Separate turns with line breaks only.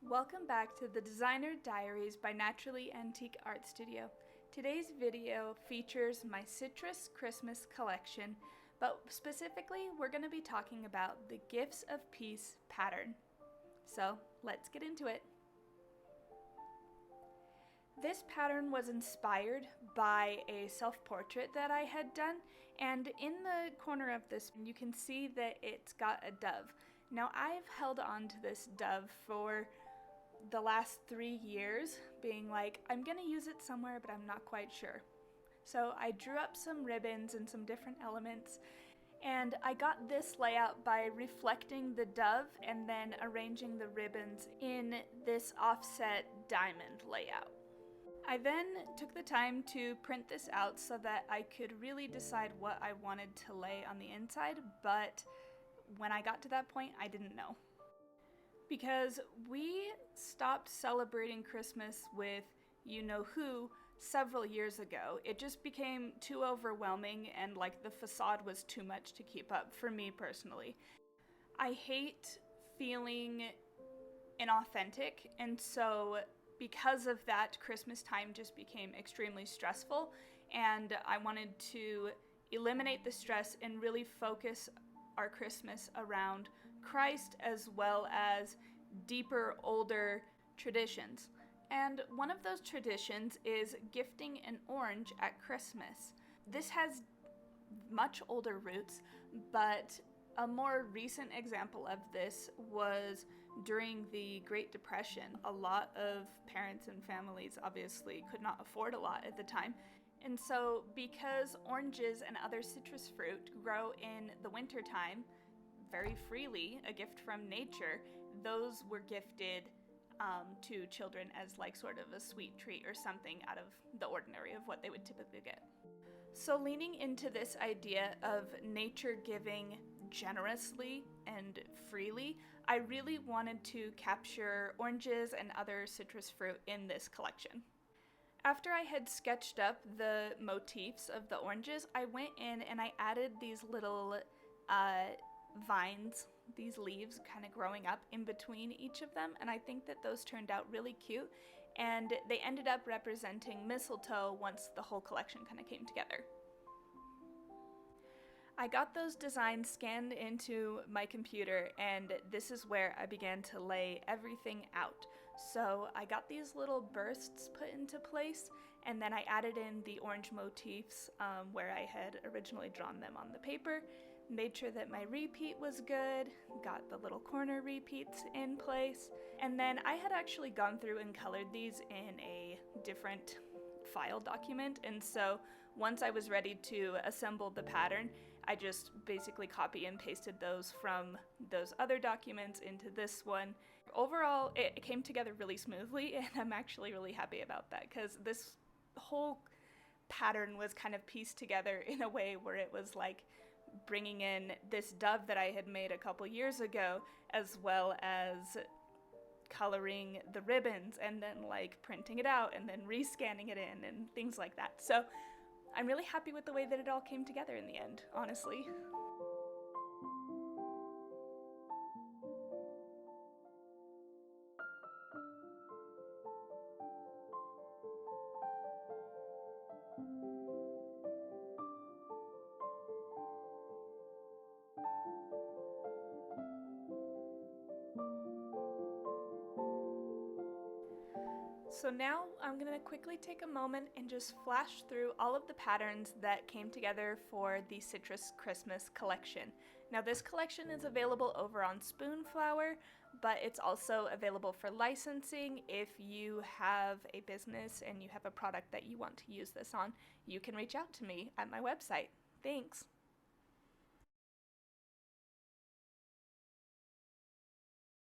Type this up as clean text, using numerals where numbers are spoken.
Welcome back to the Designer Diaries by Naturally Antique Art Studio. Today's video features my citrus Christmas collection, but specifically we're going to be talking about the Gifts of Peace pattern. So let's get into it. This pattern was inspired by a self-portrait that I had done, and in the corner of this you can see that it's got a dove. Now I've held on to this dove for the last 3 years, being like, I'm gonna use it somewhere but I'm not quite sure. So I drew up some ribbons and some different elements, and I got this layout by reflecting the dove and then arranging the ribbons in this offset diamond layout. I then took the time to print this out so that I could really decide what I wanted to lay on the inside, but when I got to that point, I didn't know. Because we stopped celebrating Christmas with you-know-who several years ago. It just became too overwhelming, and like the facade was too much to keep up for me personally. I hate feeling inauthentic, and so because of that, Christmas time just became extremely stressful, and I wanted to eliminate the stress and really focus our Christmas around Christ as well as deeper, older traditions. And one of those traditions is gifting an orange at Christmas. This has much older roots, but a more recent example of this was during the Great Depression. A lot of parents and families obviously could not afford a lot at the time. And so because oranges and other citrus fruit grow in the wintertime very freely, a gift from nature, those were gifted to children as like sort of a sweet treat or something out of the ordinary of what they would typically get. So leaning into this idea of nature giving generously and freely, I really wanted to capture oranges and other citrus fruit in this collection. After I had sketched up the motifs of the oranges, I went in and I added these little vines, these leaves kind of growing up in between each of them, and I think that those turned out really cute, and they ended up representing mistletoe once the whole collection kind of came together. I got those designs scanned into my computer, and this is where I began to lay everything out. So I got these little bursts put into place, and then I added in the orange motifs where I had originally drawn them on the paper, made sure that my repeat was good, got the little corner repeats in place, and then I had actually gone through and colored these in a different file document, and so once I was ready to assemble the pattern, I just basically copy and pasted those from those other documents into this one. Overall, it came together really smoothly, and I'm actually really happy about that, because this whole pattern was kind of pieced together in a way where it was like bringing in this dove that I had made a couple years ago, as well as coloring the ribbons and then like printing it out and then rescanning it in and things like that. So I'm really happy with the way that it all came together in the end, honestly. So now I'm going to quickly take a moment and just flash through all of the patterns that came together for the Citrus Christmas collection. Now this collection is available over on Spoonflower, but it's also available for licensing. If you have a business and you have a product that you want to use this on, you can reach out to me at my website. Thanks!